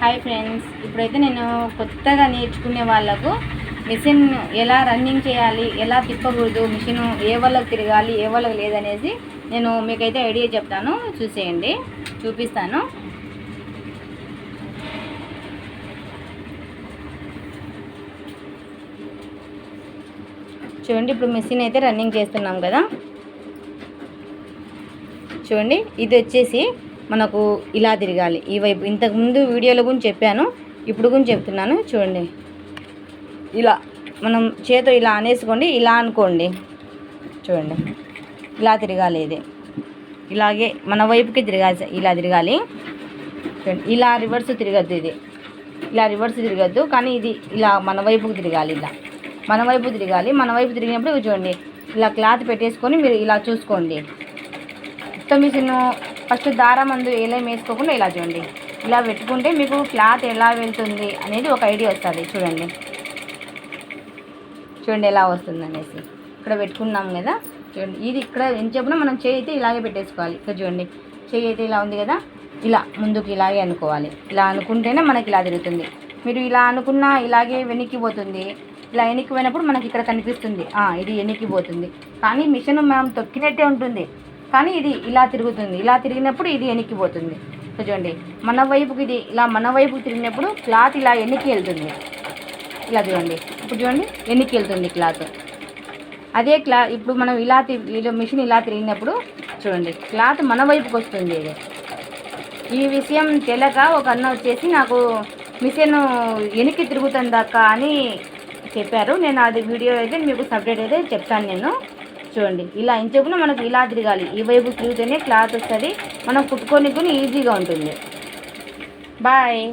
Hi friends, ఇప్పుడైతే నేను కొత్తగా నేర్చుకునే వాళ్ళకు మిషన్ ఎలా రన్నింగ్ చేయాలి, ఎలా తిప్పకూడదు, మిషన్ ఏ వాళ్ళకి తిరగాలి ఏ వాళ్ళకి లేదనేసి నేను మీకైతే ఐడియా చెప్తాను. చూసేయండి, చూపిస్తాను. చూడండి, ఇప్పుడు మిషన్ అయితే రన్నింగ్ చేస్తున్నాం కదా. చూడండి, ఇది వచ్చేసి మనకు ఇలా తిరగాలి ఈ వైపు. ఇంతకుముందు వీడియోలో గురించి చెప్పాను, ఇప్పుడు గురించి చెప్తున్నాను. చూడండి, ఇలా మనం చేతో ఇలా అనేసుకోండి, ఇలా అనుకోండి. చూడండి, ఇలా తిరగాలి. ఇది ఇలాగే మన వైపుకి తిరగాలి, ఇలా తిరగాలి. చూడండి, ఇలా రివర్స్ తిరగద్దు, ఇది ఇలా రివర్స్ తిరగద్దు, కానీ ఇది ఇలా మన వైపుకి తిరగాలి. ఇలా మన వైపు తిరగాలి. మన వైపు తిరిగినప్పుడు చూడండి, ఇలా క్లాత్ పెట్టేసుకొని మీరు ఇలా చూసుకోండి. మిషన్ ఫస్ట్ దారం మందు ఏలేం వేసుకోకుండా ఇలా చూడండి, ఇలా పెట్టుకుంటే మీకు క్లాత్ ఎలా వెళ్తుంది అనేది ఒక ఐడియా వస్తుంది. చూడండి చూడండి ఎలా వస్తుంది అనేసి ఇక్కడ పెట్టుకున్నాం కదా. చూడండి, ఇది ఇక్కడ ఏం చెప్పినా మనం చేయి అయితే ఇలాగే పెట్టేసుకోవాలి. ఇక్కడ చూడండి, చేయి అయితే ఇలా ఉంది కదా, ఇలా ముందుకు ఇలాగే అనుకోవాలి. ఇలా అనుకుంటేనే మనకి ఇలా తిరుగుతుంది. మీరు ఇలా అనుకున్నా ఇలాగే వెనక్కి పోతుంది. ఇలా వెనక్కి పోయినప్పుడు మనకి ఇక్కడ కనిపిస్తుంది, ఇది వెనక్కి పోతుంది. కానీ మిషన్ మనం తొక్కినట్టే ఉంటుంది, కానీ ఇది ఇలా తిరుగుతుంది. ఇలా తిరిగినప్పుడు ఇది వెనక్కి పోతుంది. చూడండి, మన వైపుకి ఇది ఇలా మన వైపుకి తిరిగినప్పుడు క్లాత్ ఇలా వెనక్కి వెళ్తుంది. ఇలా చూడండి, ఇప్పుడు చూడండి వెనక్కి వెళ్తుంది క్లాత్. అదే ఇప్పుడు మనం ఇలా మిషన్ ఇలా తిరిగినప్పుడు చూడండి క్లాత్ మన వైపుకి వస్తుంది. ఇది ఈ విషయం తెలియక ఒక అన్న వచ్చేసి నాకు మిషన్ వెనక్కి తిరుగుతుంది అక్క అని చెప్పారు. నేను అది వీడియో అయితే మీకు సపరేట్ అయితే చెప్తాను నేను. చూడండి, ఇలా ఎంచుకున్నా మనకు ఇలా తిరగాలి. ఈ వైపు తిరిగితేనే క్లాత్ వస్తుంది, మనం కుట్టుకొని ఈజీగా ఉంటుంది. బాయ్.